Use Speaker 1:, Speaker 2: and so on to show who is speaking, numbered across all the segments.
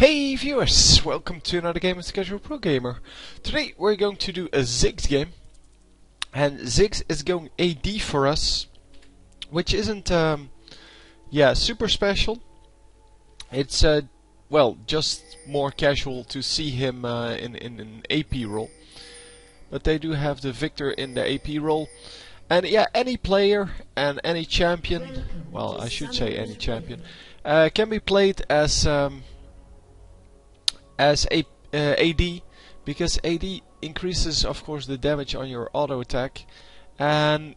Speaker 1: Hey viewers, welcome to another game of the Casual Pro Gamer. Today we're going to do a Ziggs game, and Ziggs is going AD for us, which isn't super special. It's well, just more casual to see him in an AP role, but they do have the Victor in the AP role. And yeah, any player and any champion, well, I should say any champion, can be played as AD, because AD increases, of course, the damage on your auto attack, and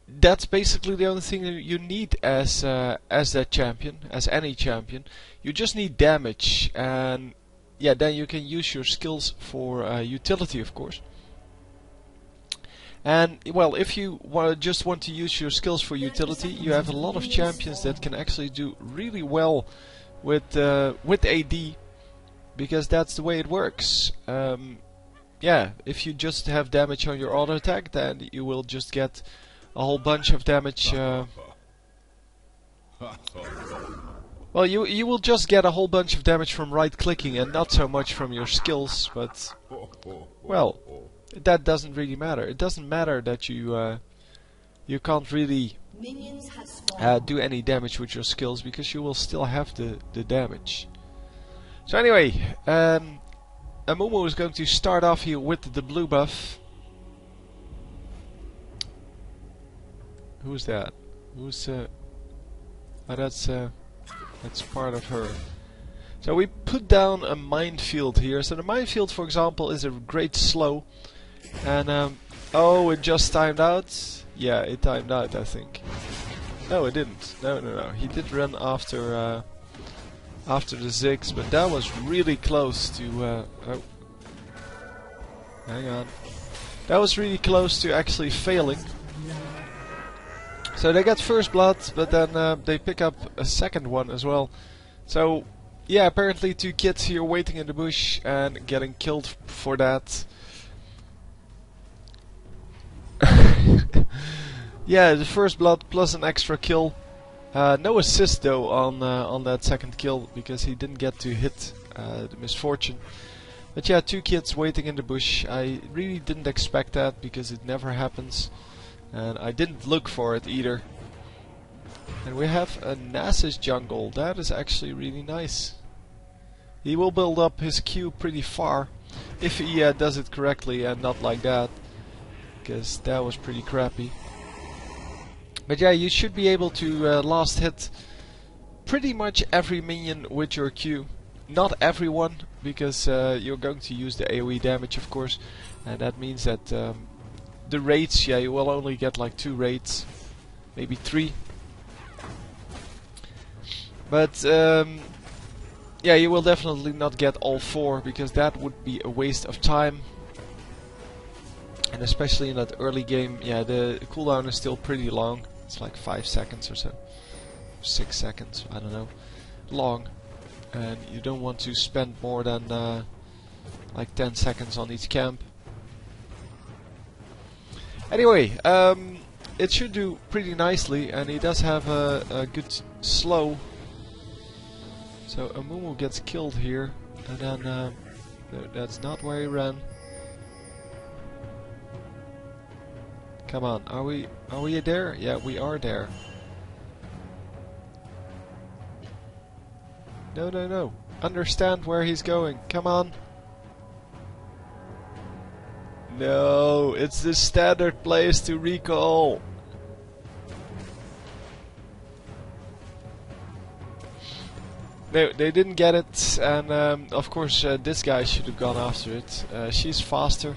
Speaker 1: that's basically the only thing that you need as that champion, as any champion. You just need damage, and yeah, then you can use your skills for utility, of course. And well, if you just want to use your skills for utility, you have a lot of champions that can actually do really well with AD. Because that's the way it works. Yeah, if you just have damage on your auto attack, then you will just get a whole bunch of damage. Well, you will just get a whole bunch of damage from right clicking and not so much from your skills. But well, that doesn't really matter. It doesn't matter that you can't really do any damage with your skills, because you will still have the damage. So anyway, Amumu is going to start off here with the blue buff. Who's that? Who's oh, that's part of her. So we put down a minefield here. So the minefield, for example, is a great slow. And oh, it just timed out. Yeah, it timed out, I think. No, it didn't. No. He did run after the Ziggs, but that was really close to oh, hang on, that was really close to actually failing. So they get first blood, but then they pick up a second one as well. So yeah, apparently two kids here waiting in the bush and getting killed for that. Yeah, the first blood plus an extra kill. No assist though on that second kill, because he didn't get to hit the misfortune. But yeah, two kids waiting in the bush. I really didn't expect that, because it never happens, and I didn't look for it either. And we have a Nasus jungle. That is actually really nice. He will build up his Q pretty far if he does it correctly and not like that, because that was pretty crappy. But yeah, you should be able to last hit pretty much every minion with your Q. Not everyone, because you're going to use the AoE damage, of course, and that means that the raids, yeah, you will only get like 2 raids, maybe 3. But yeah, you will definitely not get all 4, because that would be a waste of time. And especially in that early game, yeah, the cooldown is still pretty long. It's like 5 seconds or so, 6 seconds, I don't know, long, and you don't want to spend more than like 10 seconds on each camp. Anyway, it should do pretty nicely, and he does have a good slow. So Amumu gets killed here, and then no, that's not where he ran. Come on, are we there? Yeah, we are there. No. Understand where he's going. Come on. No, it's the standard place to recall. No, they didn't get it, and of course this guy should have gone after it. She's faster,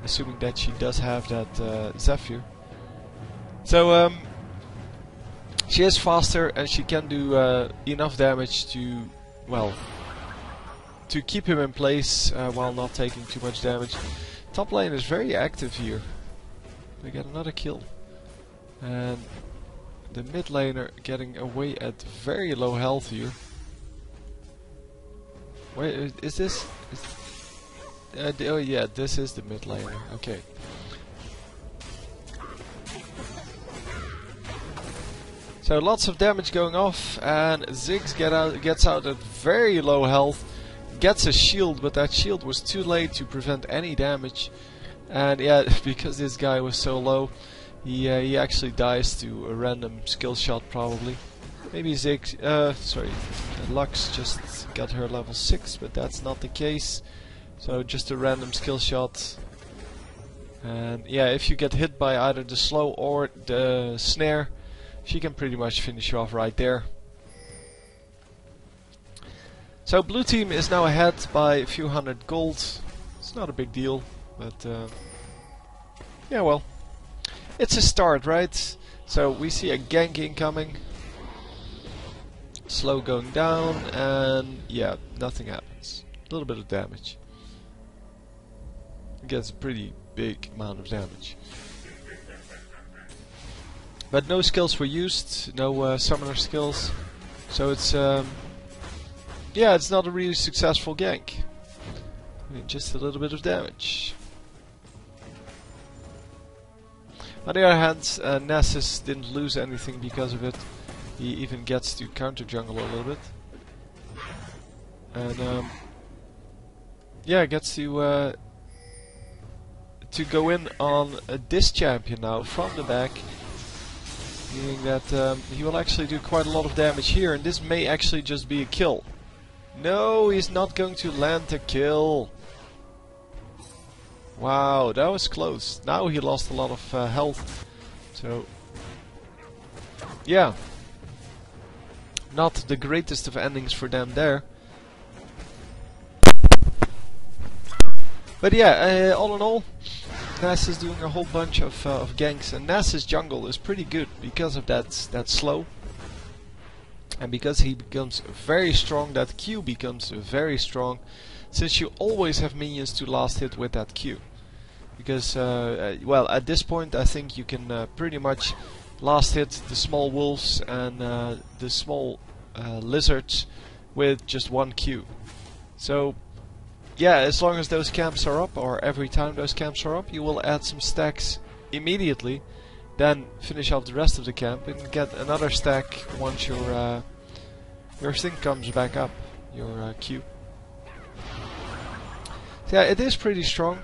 Speaker 1: assuming that she does have that Zephyr. So she is faster, and she can do enough damage to, well, to keep him in place while not taking too much damage. Top lane is very active here. We get another kill, and the mid laner getting away at very low health here. Wait, is this? Oh yeah, this is the mid laner. Okay. So lots of damage going off, and Ziggs gets out at very low health, gets a shield, but that shield was too late to prevent any damage. And yeah, because this guy was so low, he actually dies to a random skill shot probably. Maybe Ziggs, sorry, Lux just got her level 6, but that's not the case. So just a random skill shot. And yeah, if you get hit by either the slow or the snare, she can pretty much finish you off right there. So blue team is now ahead by a few hundred gold. It's not a big deal, but yeah, well, it's a start, right? So we see a gank incoming. Slow going down, and yeah, nothing happens. A little bit of damage. It gets a pretty big amount of damage. But no skills were used, no summoner skills. So it's yeah, it's not a really successful gank. I mean, just a little bit of damage. On the other hand, Nessus didn't lose anything because of it. He even gets to counter jungle a little bit. And yeah, gets to go in on this champion now from the back. Meaning that he will actually do quite a lot of damage here, and this may actually just be a kill. No, he's not going to land a kill. Wow, that was close. Now he lost a lot of health. So, yeah. Not the greatest of endings for them there. But yeah, all in all, Nass is doing a whole bunch of ganks, and Nass's jungle is pretty good because of that slow. And because he becomes very strong, that Q becomes very strong, since you always have minions to last hit with that Q. Because, well, at this point I think you can pretty much last hit the small wolves and the small lizards with just one Q. So, yeah, as long as those camps are up, or every time those camps are up, you will add some stacks immediately. Then finish off the rest of the camp and get another stack once your thing comes back up, your Q. So yeah, it is pretty strong,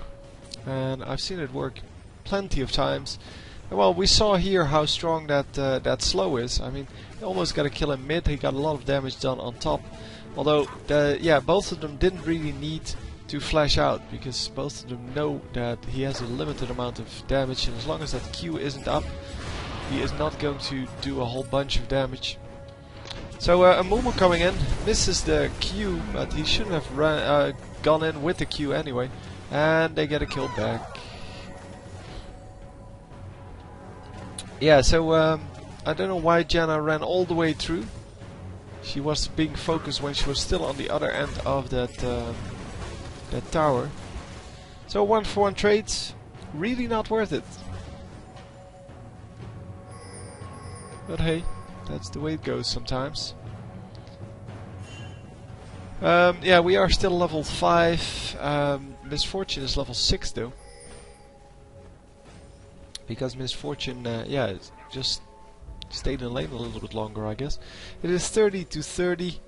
Speaker 1: and I've seen it work plenty of times. And well, we saw here how strong that slow is. I mean, he almost got a kill in mid. He got a lot of damage done on top. Although, yeah, both of them didn't really need to flash out, because both of them know that he has a limited amount of damage, and as long as that Q isn't up, he is not going to do a whole bunch of damage. So a Mumu coming in, misses the Q, but he shouldn't have gone in with the Q anyway, and they get a kill back. Yeah, so I don't know why Janna ran all the way through. She was being focused when she was still on the other end of that tower. So 1-for-1 trades, really not worth it. But hey, that's the way it goes sometimes. Yeah, we are still level 5. Misfortune is level 6 though. Because Misfortune, yeah, just stayed in lane a little bit longer, I guess. It is 30-30.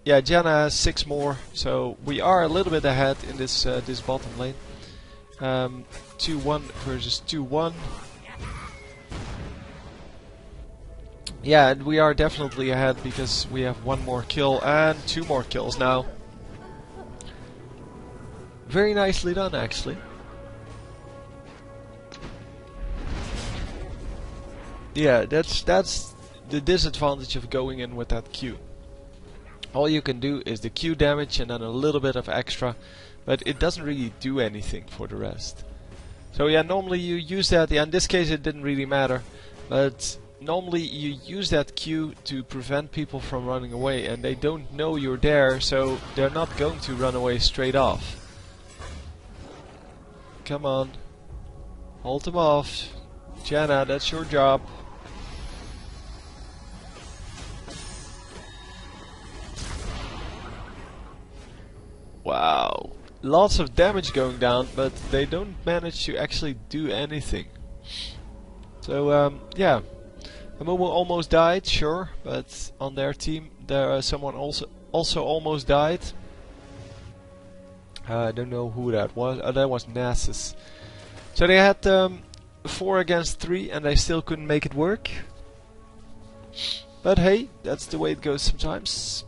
Speaker 1: Yeah, Janna has 6 more, so we are a little bit ahead in this this bottom lane. 2-1 versus 2-1. Yeah, and we are definitely ahead because we have 1 more kill and 2 more kills now. Very nicely done, actually. Yeah, that's the disadvantage of going in with that Q. All you can do is the Q damage and then a little bit of extra, but it doesn't really do anything for the rest. So yeah, normally you use that. Yeah, in this case it didn't really matter, but normally you use that Q to prevent people from running away, and they don't know you're there, so they're not going to run away straight off. Come on, hold them off. Janna, that's your job. Wow, lots of damage going down, but they don't manage to actually do anything. So yeah, Amumu almost died, sure, but on their team there someone also almost died. I don't know who that was. That was Nasus. So they had 4 against 3 and they still couldn't make it work. But hey, that's the way it goes sometimes.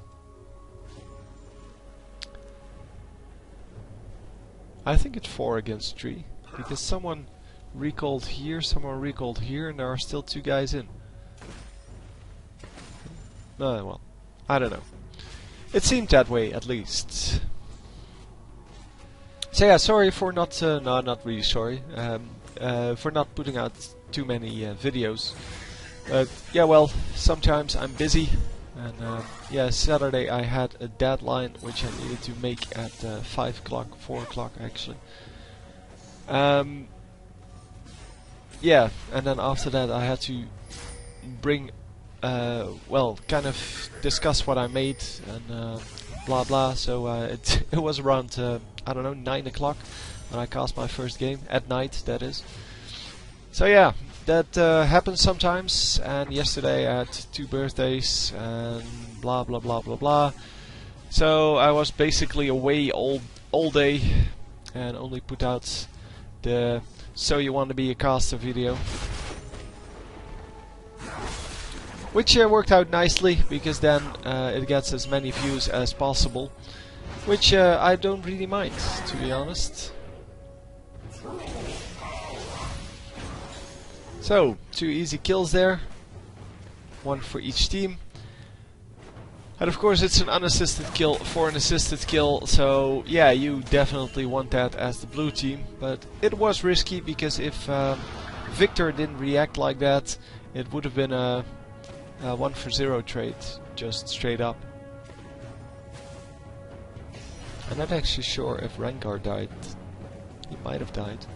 Speaker 1: I think it's 4 against 3 because someone recalled here, and there are still 2 guys in. Well, I don't know. It seemed that way, at least. So yeah, sorry for not, no, not really sorry, for not putting out too many videos. But yeah, well, sometimes I'm busy, and yeah, Saturday I had a deadline which I needed to make at 5 o'clock, 4 o'clock actually. Yeah, and then after that I had to bring, well, kind of discuss what I made and blah blah. So it was around I don't know, 9 o'clock when I cast my first game at night. That is. So yeah, that happens sometimes. And yesterday I had 2 birthdays and blah blah blah blah blah. So I was basically away all day and only put out the "So You Want to Be a Caster" video, which worked out nicely because then it gets as many views as possible, which I don't really mind, to be honest. So 2 easy kills there, 1 for each team. And of course it's an unassisted kill for an assisted kill, so yeah, you definitely want that as the blue team. But it was risky because if Victor didn't react like that, it would have been a 1 for 0 trade, just straight up. I'm not actually sure if Rengar died. He might have died.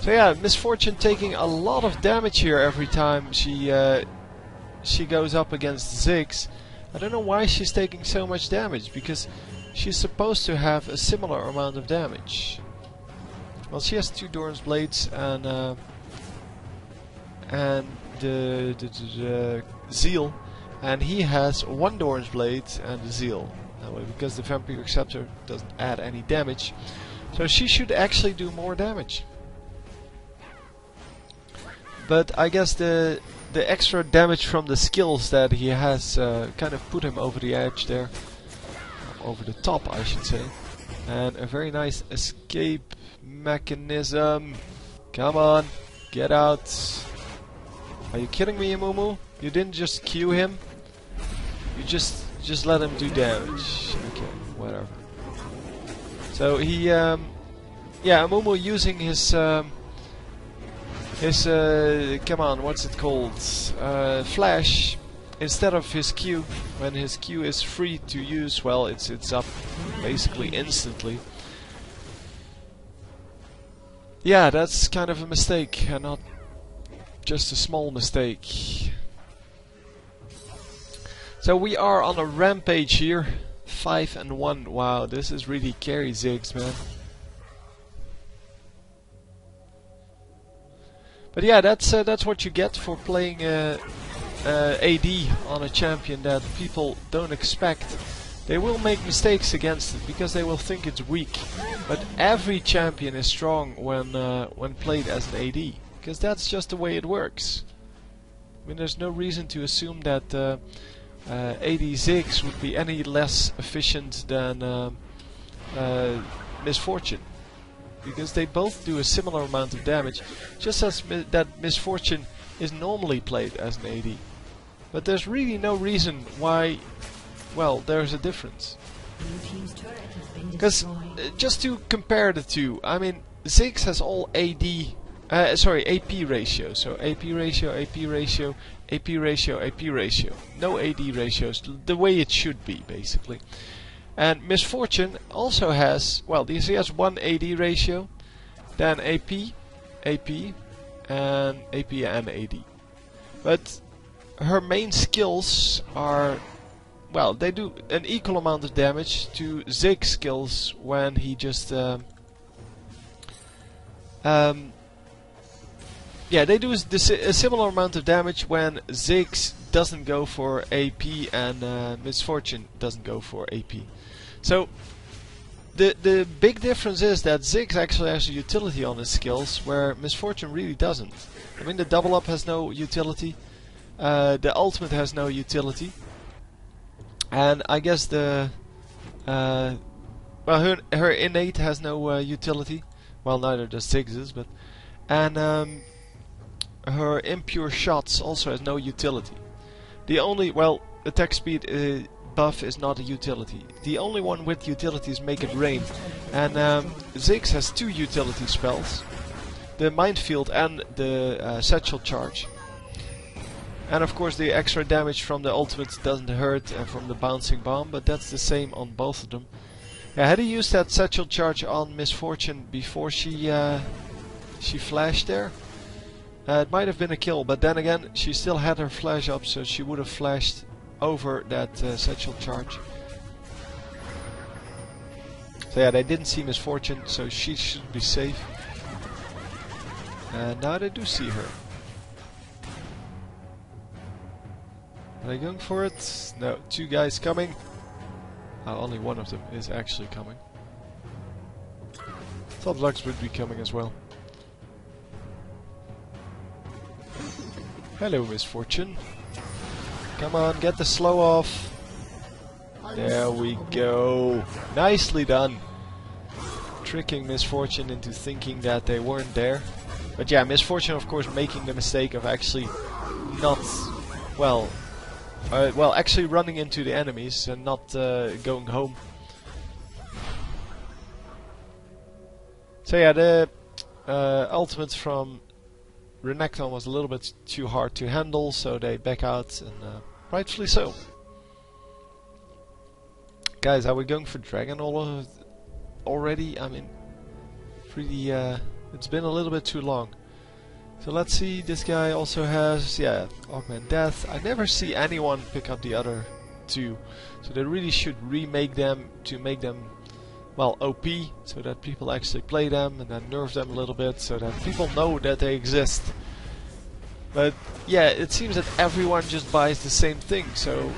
Speaker 1: So yeah, Misfortune taking a lot of damage here every time she goes up against Ziggs. I don't know why she's taking so much damage, because she's supposed to have a similar amount of damage. Well, she has 2 Doran's Blades and the Zeal, and he has 1 Doran's Blade and the Zeal. Because the Vampire Scepter doesn't add any damage, so she should actually do more damage. But I guess the extra damage from the skills that he has kind of put him over the edge there. Over the top, I should say. And a very nice escape mechanism. Come on, get out. Are you kidding me, Amumu? You didn't just Q him? You just let him do damage. Okay, whatever. So he, yeah, Amumu using his come on, what's it called? Flash instead of his Q. When his Q is free to use, well, it's up basically instantly. Yeah, that's kind of a mistake, and not just a small mistake. So we are on a rampage here, 5-1. Wow, this is really carry Ziggs, man. But yeah, that's what you get for playing AD on a champion that people don't expect. They will make mistakes against it because they will think it's weak. But every champion is strong when played as an AD, because that's just the way it works. I mean, there's no reason to assume that AD Ziggs would be any less efficient than Misfortune, because they both do a similar amount of damage, just as that Misfortune is normally played as an AD. But there's really no reason why, well, there's a difference. Because just to compare the two, I mean, Ziggs has all AP ratio, so AP ratio, AP ratio, AP ratio, AP ratio. No AD ratios, the way it should be, basically. And Misfortune also has, well, he has 1 AD ratio, then AP, AP, and AP and AD. But her main skills are, well, they do an equal amount of damage to Ziggs' skills when he just yeah, they do a similar amount of damage when Ziggs doesn't go for AP and Misfortune doesn't go for AP. So the big difference is that Ziggs actually has a utility on his skills, where Misfortune really doesn't. I mean, the double up has no utility, the ultimate has no utility, and I guess the well, her innate has no utility. Well, neither does Ziggs's, but and her impure shots also has no utility. The only, well, attack speed buff is not a utility. The only one with utility is Make It Rain, and Ziggs has 2 utility spells: the Minefield and the Satchel Charge. And of course the extra damage from the ultimates doesn't hurt from the Bouncing Bomb, but that's the same on both of them. Yeah, had he used that Satchel Charge on Misfortune before she flashed there, it might have been a kill, but then again she still had her flash up, so she would have flashed over that Satchel Charge. So yeah, they didn't see Misfortune, so she should be safe. And now they do see her. Are they going for it? No, 2 guys coming. Only one of them is actually coming. Thought Lux would be coming as well. Hello, Misfortune. Come on, get the slow off. There we go. Nicely done. Tricking Misfortune into thinking that they weren't there. But yeah, Misfortune, of course, making the mistake of actually not, well, actually running into the enemies and not going home. So yeah, the ultimate from Renekton was a little bit too hard to handle, so they back out, and rightfully so. Guys, are we going for Dragon already? I mean, pretty, it's been a little bit too long. So let's see, this guy also has, yeah, Augment Death. I never see anyone pick up the other 2. So they really should remake them to make them, well, OP, so that people actually play them, and then nerf them a little bit so that people know that they exist. But yeah, it seems that everyone just buys the same thing, so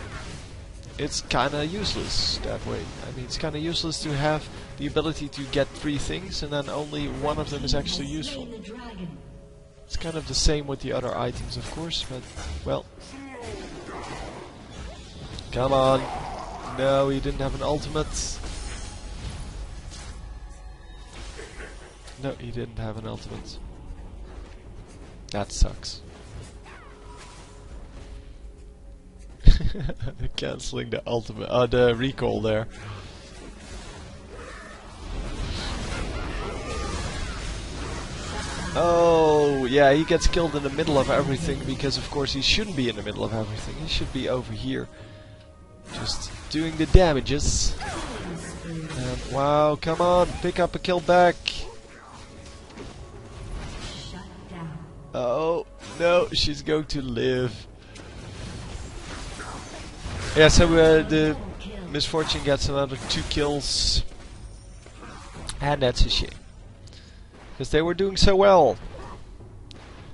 Speaker 1: it's kinda useless that way. I mean, it's kinda useless to have the ability to get 3 things and then only one of them is actually useful. It's kind of the same with the other items, of course, but, well. Come on. No, he didn't have an ultimate. No, he didn't have an ultimate. That sucks. They're cancelling the ultimate, the recall there. Oh, yeah, he gets killed in the middle of everything because, of course, he shouldn't be in the middle of everything. He should be over here, just doing the damages. And, wow, come on, pick up a kill back. Oh, no, she's going to live. Yeah, so the Misfortune gets another 2 kills. And that's a shame. Because they were doing so well.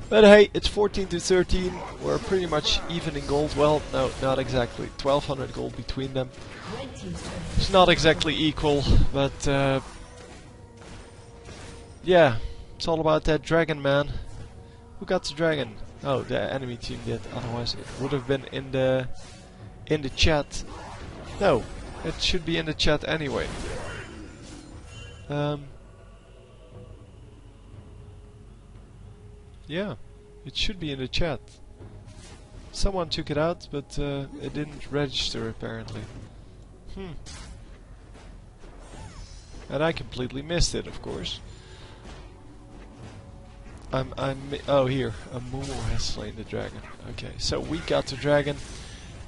Speaker 1: But hey, it's 14 to 13. We're pretty much even in gold. Well, no, not exactly. 1200 gold between them. It's not exactly equal, but yeah, it's all about that dragon, man. Who got the dragon? Oh, the enemy team did. Otherwise, it would have been in the chat. No, it should be in the chat anyway. Yeah, it should be in the chat. Someone took it out, but it didn't register apparently. And I completely missed it, of course. Oh, here, a Mumu has slain the dragon. Okay, so we got the dragon,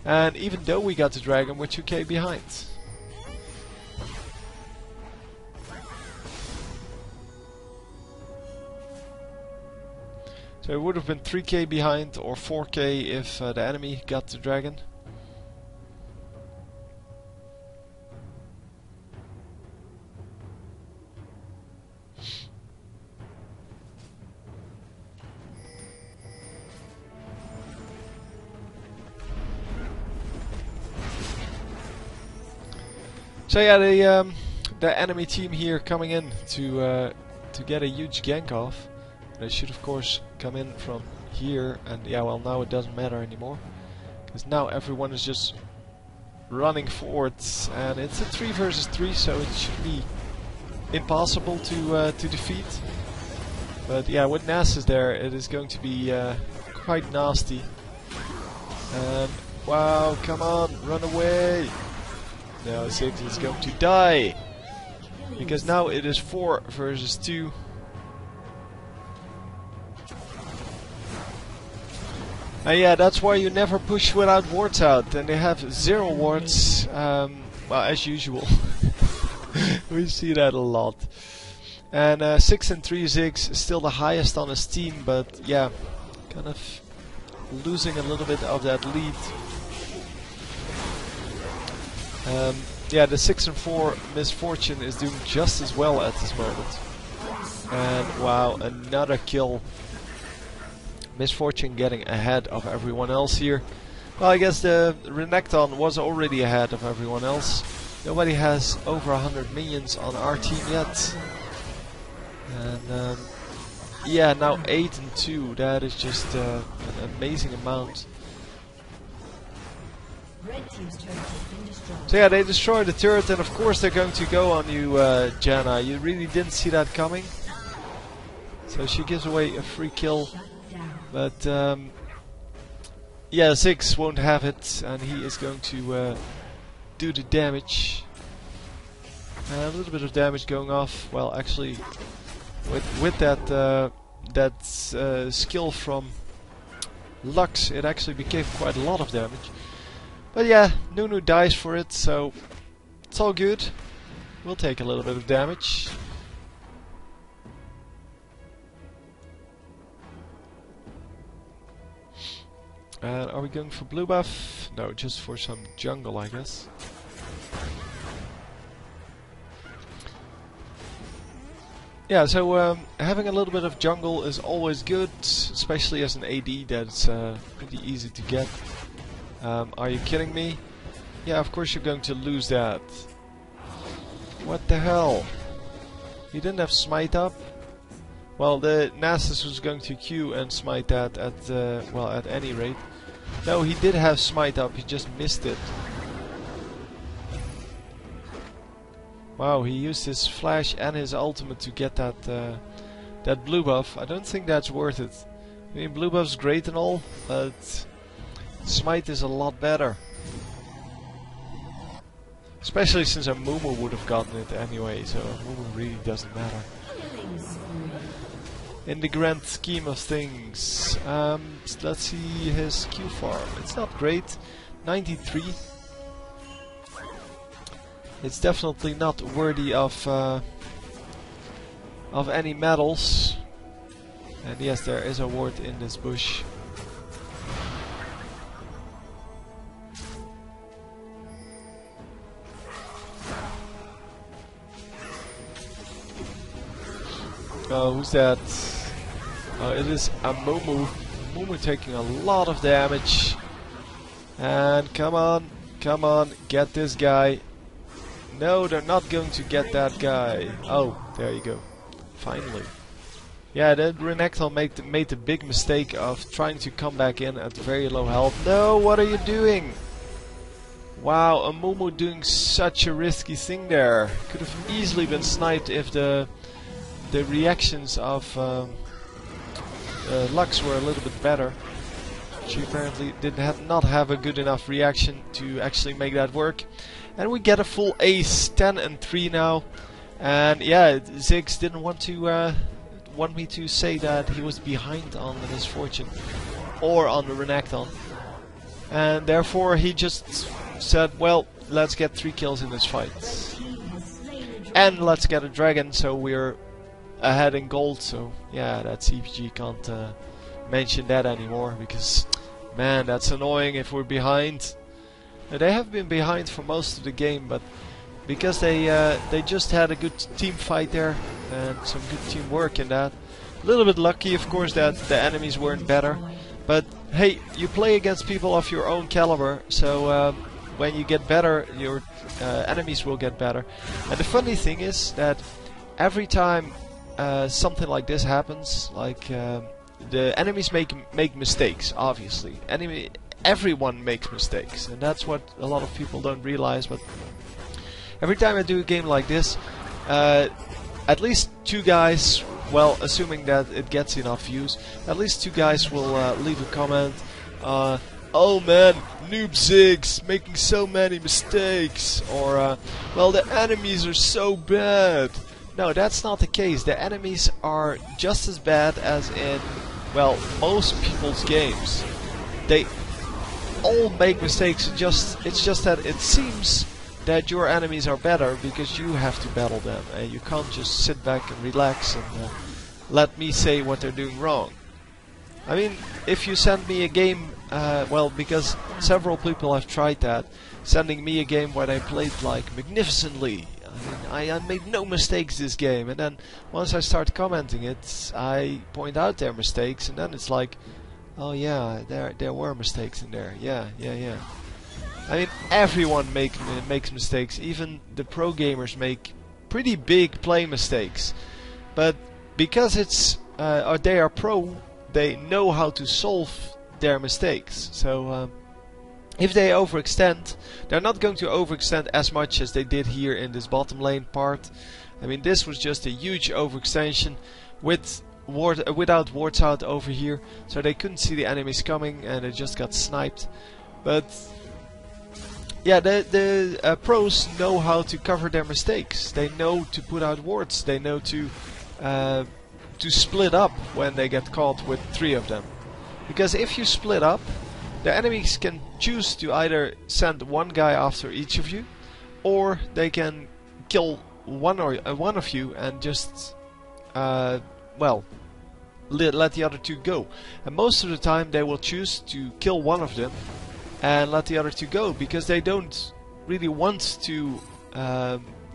Speaker 1: and even though we got the dragon, we're 2k behind. So it would have been 3k behind or 4k if the enemy got the dragon. So yeah, the enemy team here coming in to get a huge gank off. They should of course come in from here, and yeah, well, now it doesn't matter anymore because now everyone is just running forwards, and it's a 3 versus 3, so it should be impossible to defeat. But yeah, with Nasus there, it is going to be quite nasty. And wow, come on, run away! Now Ziggs is going to die because now it is 4 versus 2. And yeah, that's why you never push without wards out, and they have 0 wards, well, as usual. We see that a lot. And 6 and 3 Ziggs is still the highest on his team, but yeah, kind of losing a little bit of that lead. Yeah, the 6 and 4 Misfortune is doing just as well at this moment. And wow, another kill. Misfortune getting ahead of everyone else here. Well, I guess the Renekton was already ahead of everyone else. Nobody has over 100 minions on our team yet. And yeah, now 8 and 2. That is just an amazing amount. So yeah, they destroy the turret, and of course they're going to go on you, Janna. You really didn't see that coming. So she gives away a free kill. But yeah, Ziggs won't have it, and he is going to do the damage. A little bit of damage going off. Well, actually, with that skill from Lux, it actually became quite a lot of damage. But yeah, Nunu dies for it, so it's all good. We'll take a little bit of damage. And are we going for blue buff? No, just for some jungle, I guess. Yeah, so having a little bit of jungle is always good, especially as an AD. That's pretty easy to get. Are you kidding me? Yeah, of course you're going to lose that. What the hell? You didn't have smite up? Well, the Nasus was going to Q and smite that at, well, at any rate. No, he did have smite up, he just missed it. Wow, he used his flash and his ultimate to get that, that blue buff. I don't think that's worth it. I mean, blue buff's great and all, but smite is a lot better. Especially since a Mumu would have gotten it anyway, so Mumu really doesn't matter. In the grand scheme of things. Let's see his Q farm. It's not great. 93. It's definitely not worthy of any medals. And yes, there is a ward in this bush. Oh, who's that? Oh, it is a Mumu. Mumu taking a lot of damage. And come on, get this guy. No, they're not going to get that guy. Oh, there you go. Finally. Yeah, the Renekton made the big mistake of trying to come back in at very low health. No, what are you doing? Wow, a Mumu doing such a risky thing there. Could have easily been sniped if the reactions of Lux were a little bit better. She apparently did not have a good enough reaction to actually make that work. And we get a full ace, 10 and 3 now. And yeah, Ziggs didn't want me to say that he was behind on the Misfortune or on the Renekton. And therefore he just said, well, let's get 3 kills in this fight. And let's get a dragon, so we're ahead in gold. So yeah, that CPG can't mention that anymore, because man, that's annoying if we're behind. They have been behind for most of the game, but because they just had a good team fight there and some good teamwork in that. A little bit lucky, of course, that the enemies weren't better. But hey, you play against people of your own caliber, so when you get better, your enemies will get better. And the funny thing is that every time something like this happens, like the enemies make mistakes. Obviously, everyone makes mistakes, and that's what a lot of people don't realize. But every time I do a game like this, at least 2 guys, well, assuming that it gets enough views, at least 2 guys will leave a comment. Oh man, noob Ziggs making so many mistakes, or well, the enemies are so bad. No, that's not the case. The enemies are just as bad as in, well, most people's games. They all make mistakes. It's just that it seems that your enemies are better because you have to battle them, and you can't just sit back and relax and let me say what they're doing wrong. I mean, if you send me a game, well, because several people have tried that, sending me a game where they played like magnificently. I mean, I made no mistakes this game, and then once I start commenting it, I point out their mistakes, and then it's like, oh yeah, there were mistakes in there. Yeah. I mean, everyone makes mistakes. Even the pro gamers make pretty big play mistakes, but because or they are pro, they know how to solve their mistakes. So if they overextend, they're not going to overextend as much as they did here in this bottom lane part. I mean, this was just a huge overextension without wards out over here, so they couldn't see the enemies coming and they just got sniped. But yeah, the pros know how to cover their mistakes. They know to put out wards. They know to split up when they get caught with 3 of them. Because if you split up, the enemies can choose to either send 1 guy after each of you, or they can kill one of you and just well, let the other 2 go. And most of the time they will choose to kill one of them and let the other 2 go, because they don't really want to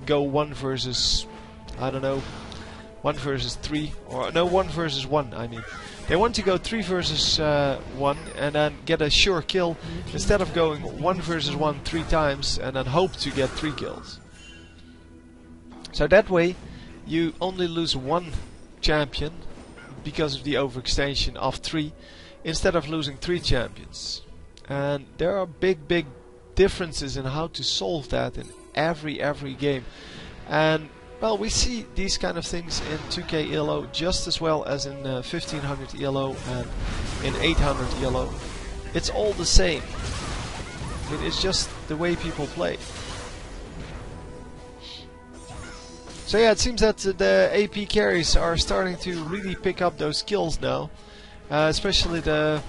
Speaker 1: go 1 versus, I don't know, 1 versus 3, or no, 1 versus 1, I mean. They want to go 3 versus 1 and then get a sure kill, instead of going 1 versus 1 3 times and then hope to get 3 kills. So that way you only lose 1 champion because of the overextension of 3, instead of losing 3 champions. And there are big differences in how to solve that in every game. And well, we see these kind of things in 2K ELO just as well as in 1500 ELO and in 800 ELO. It's all the same. I mean, it's just the way people play. So yeah, it seems that the AP carries are starting to really pick up those kills now. Especially the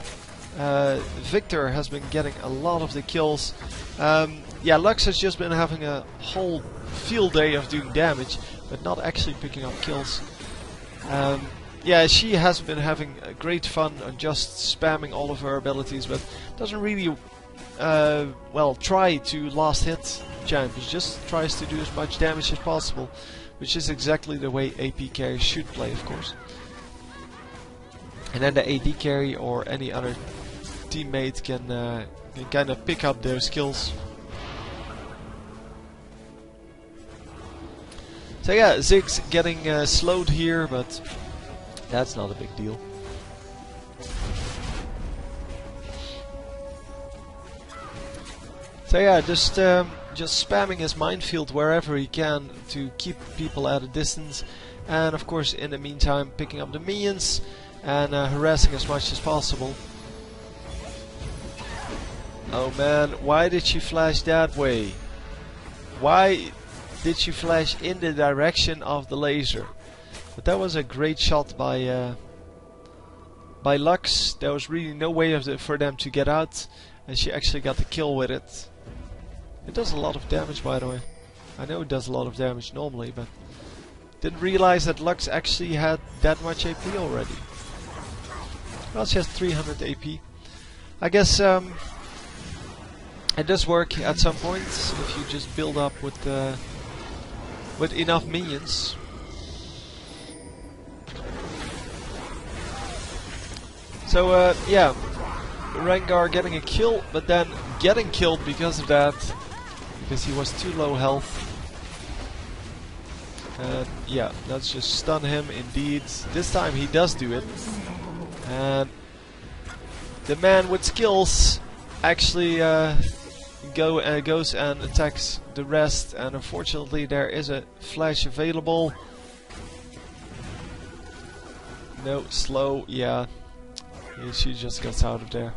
Speaker 1: Victor has been getting a lot of the kills. Yeah, Lux has just been having a whole field day of doing damage, but not actually picking up kills. Yeah, she has been having great fun on just spamming all of her abilities, but doesn't really well, try to last hit champions, just tries to do as much damage as possible, which is exactly the way AP carries should play, of course. And then the AD carry or any other teammate can kind of pick up those kills. So yeah, Ziggs getting slowed here, but that's not a big deal. So yeah, just spamming his minefield wherever he can to keep people at a distance, and of course in the meantime picking up the minions and harassing as much as possible. Oh man, why did she flash that way? Why did she flash in the direction of the laser? But that was a great shot by Lux. There was really no way for them to get out, and she actually got the kill with it. It does a lot of damage, by the way. I know it does a lot of damage normally, but didn't realize that Lux actually had that much AP already. Well, she has 300 AP. I guess it does work at some point if you just build up with enough minions. So yeah, Rengar getting a kill, but then getting killed because of that, because he was too low health. And yeah, let's just stun him indeed. This time he does do it. And the man with skills actually goes and attacks the rest, and unfortunately there is a flash available. No, slow, yeah. She just gets out of there.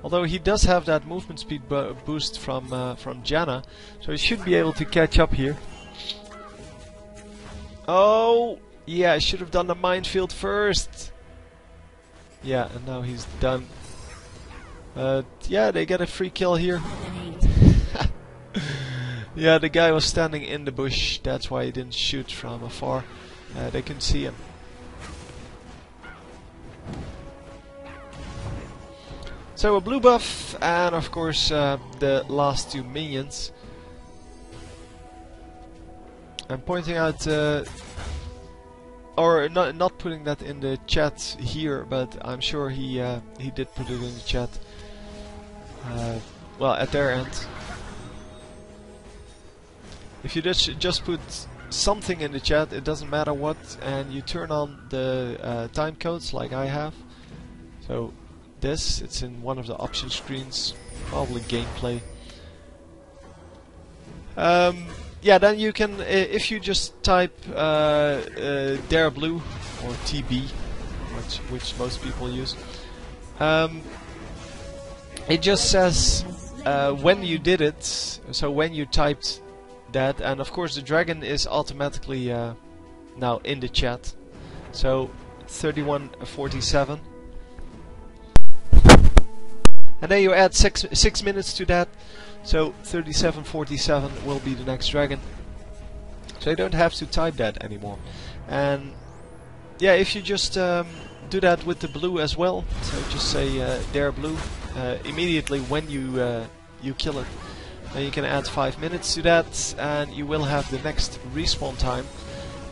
Speaker 1: Although he does have that movement speed boost from Janna, so he should be able to catch up here. Oh, yeah, I should have done the minefield first. Yeah, and now he's done. Yeah, they get a free kill here. Yeah, the guy was standing in the bush, that's why he didn't shoot from afar. They couldn't see him. So a blue buff, and of course the last two minions. I'm pointing out, or not putting that in the chat here, but I'm sure he did put it in the chat. Well, at their end. If you just put something in the chat, it doesn't matter what, and you turn on the time codes like I have. So this, it's in one of the option screens, probably gameplay. Yeah, then you can, if you just type Dare Blue or TB, which most people use, it just says when you did it, so when you typed that, and of course the dragon is automatically now in the chat. So 3147. And then you add 6 minutes to that, so 3747 will be the next dragon. So you don't have to type that anymore. And yeah, if you just do that with the blue as well, so just say Dare Blue immediately when you kill it, then you can add 5 minutes to that, and you will have the next respawn time.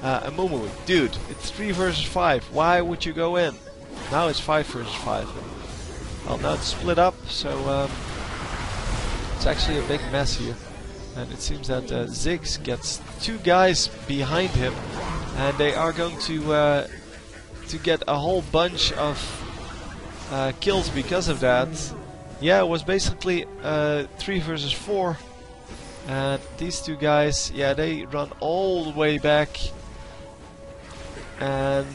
Speaker 1: And Mumu, dude, it's 3 versus 5. Why would you go in? Now it's 5 versus 5. Well, now it's split up, so it's actually a big mess here. And it seems that Ziggs gets 2 guys behind him, and they are going to get a whole bunch of kills because of that. Yeah, it was basically 3 versus 4, and these 2 guys, yeah, they run all the way back, and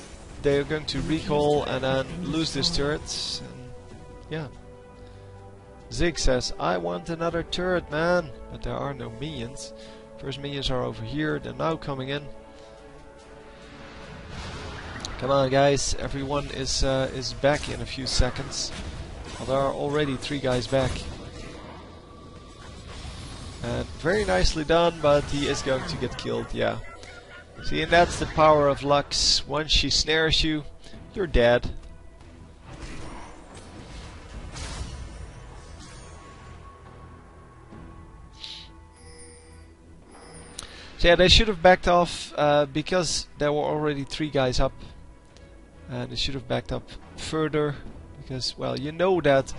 Speaker 1: they're going to recall and then lose this turret. Yeah. Ziggs says, I want another turret, man. But there are no minions. First minions are over here. They're now coming in. Come on, guys. Everyone is back in a few seconds. Well, there are already 3 guys back. And very nicely done, but he is going to get killed, yeah. See, and that's the power of Lux. Once she snares you, you're dead. So yeah, they should have backed off because there were already 3 guys up, and they should have backed up further because, well, you know that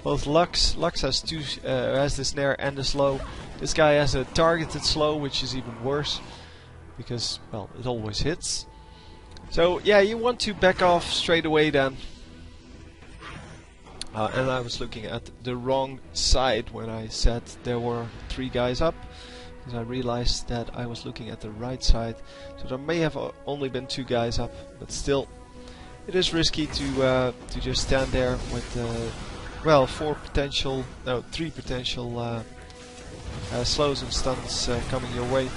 Speaker 1: both Lux has has the snare and the slow. This guy has a targeted slow, which is even worse because, well, it always hits. So yeah, you want to back off straight away then. And I was looking at the wrong side when I said there were 3 guys up. I realized that I was looking at the right side, so there may have only been 2 guys up, but still, it is risky to just stand there with well, 3 potential slows and stuns coming your way.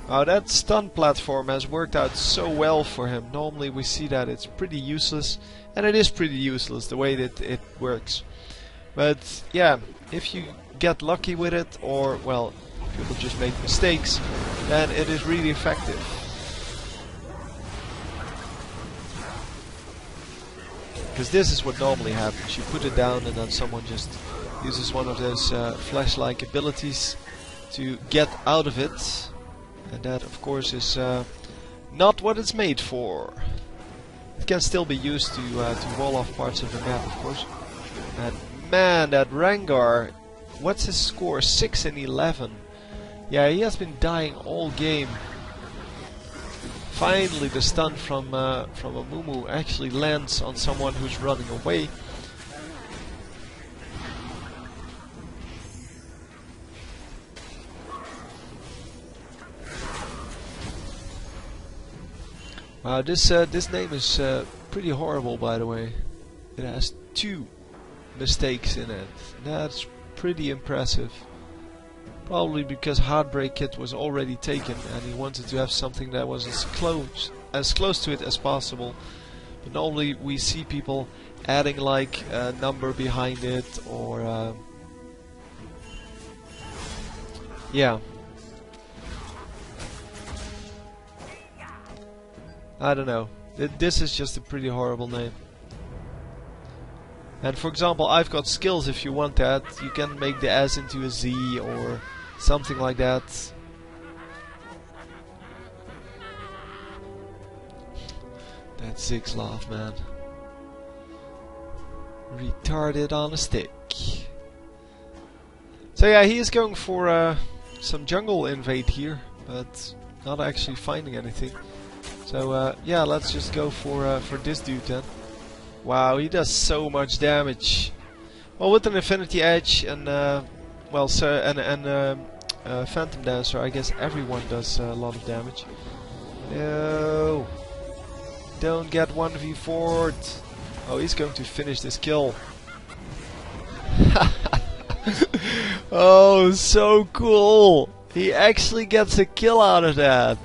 Speaker 1: That stun platform has worked out so well for him. Normally we see that it's pretty useless, and it is pretty useless the way that it works. But yeah, if you get lucky with it, or, well, people just make mistakes, then it is really effective. Because this is what normally happens. You put it down and then someone just uses one of those flash-like abilities to get out of it. And that, of course, is not what it's made for. It can still be used to wall off parts of the map, of course. And man, that Rengar, what's his score? 6 and 11. Yeah, he has been dying all game. Finally, the stun from a Mumu actually lands on someone who's running away. Wow, this name is pretty horrible, by the way. It has 2 mistakes in it. That's pretty impressive. Probably because Heartbreak Kit was already taken and he wanted to have something that was as close to it as possible. But normally we see people adding like a number behind it, or yeah. I don't know. This is just a pretty horrible name. And for example, I've got skills. If you want that, you can make the S into a Z or something like that. That Ziggs laugh, man. Retarded on a stick. So yeah, he is going for some jungle invade here, but not actually finding anything. So yeah, let's just go for this dude then. Wow, he does so much damage. Well, with an Infinity Edge and well, so and Phantom Dancer, I guess everyone does a lot of damage. No, don't get 1v4'd. Oh, he's going to finish this kill. Oh, so cool! He actually gets a kill out of that.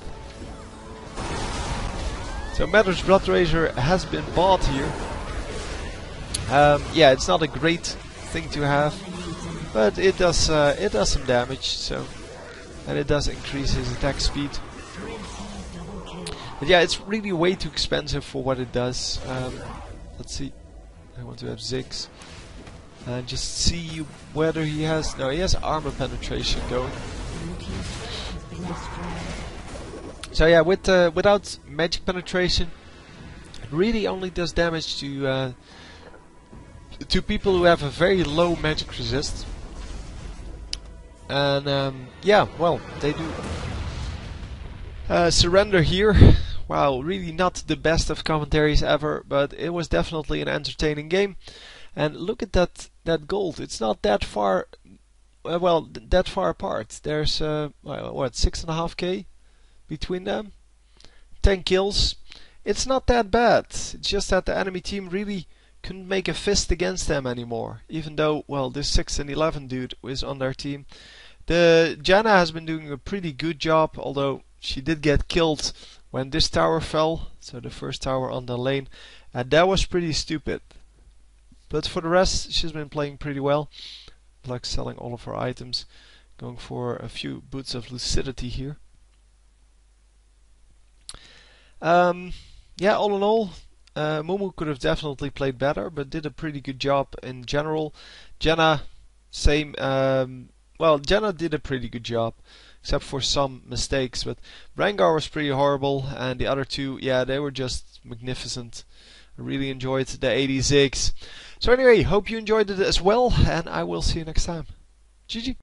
Speaker 1: So Matter's Blood Razor has been bought here. Yeah, it's not a great thing to have, but it does some damage. So, and it does increase his attack speed. But yeah, it's really way too expensive for what it does. Let's see. I want to have Ziggs and just see whether he has. No, he has armor penetration going. So yeah, with without magic penetration, it really only does damage to people who have a very low magic resist. And yeah, well, they do surrender here. Wow, really not the best of commentaries ever, but it was definitely an entertaining game. And look at that gold. It's not that far, well, that far apart. There's what, 6.5k between them. 10 kills. It's not that bad. It's just that the enemy team really couldn't make a fist against them anymore. Even though, well, this 6 and 11 dude is on their team. The Janna has been doing a pretty good job, although she did get killed when this tower fell. So the first tower on the lane. And that was pretty stupid. But for the rest, she's been playing pretty well. Like selling all of her items. Going for a few boots of lucidity here. Yeah, all in all, Mumu could have definitely played better, but did a pretty good job in general. Janna, same. Well, Janna did a pretty good job, except for some mistakes. But Rengar was pretty horrible, and the other two, yeah, they were just magnificent. I really enjoyed the 80 Ziggs. So anyway, hope you enjoyed it as well, and I will see you next time. GG.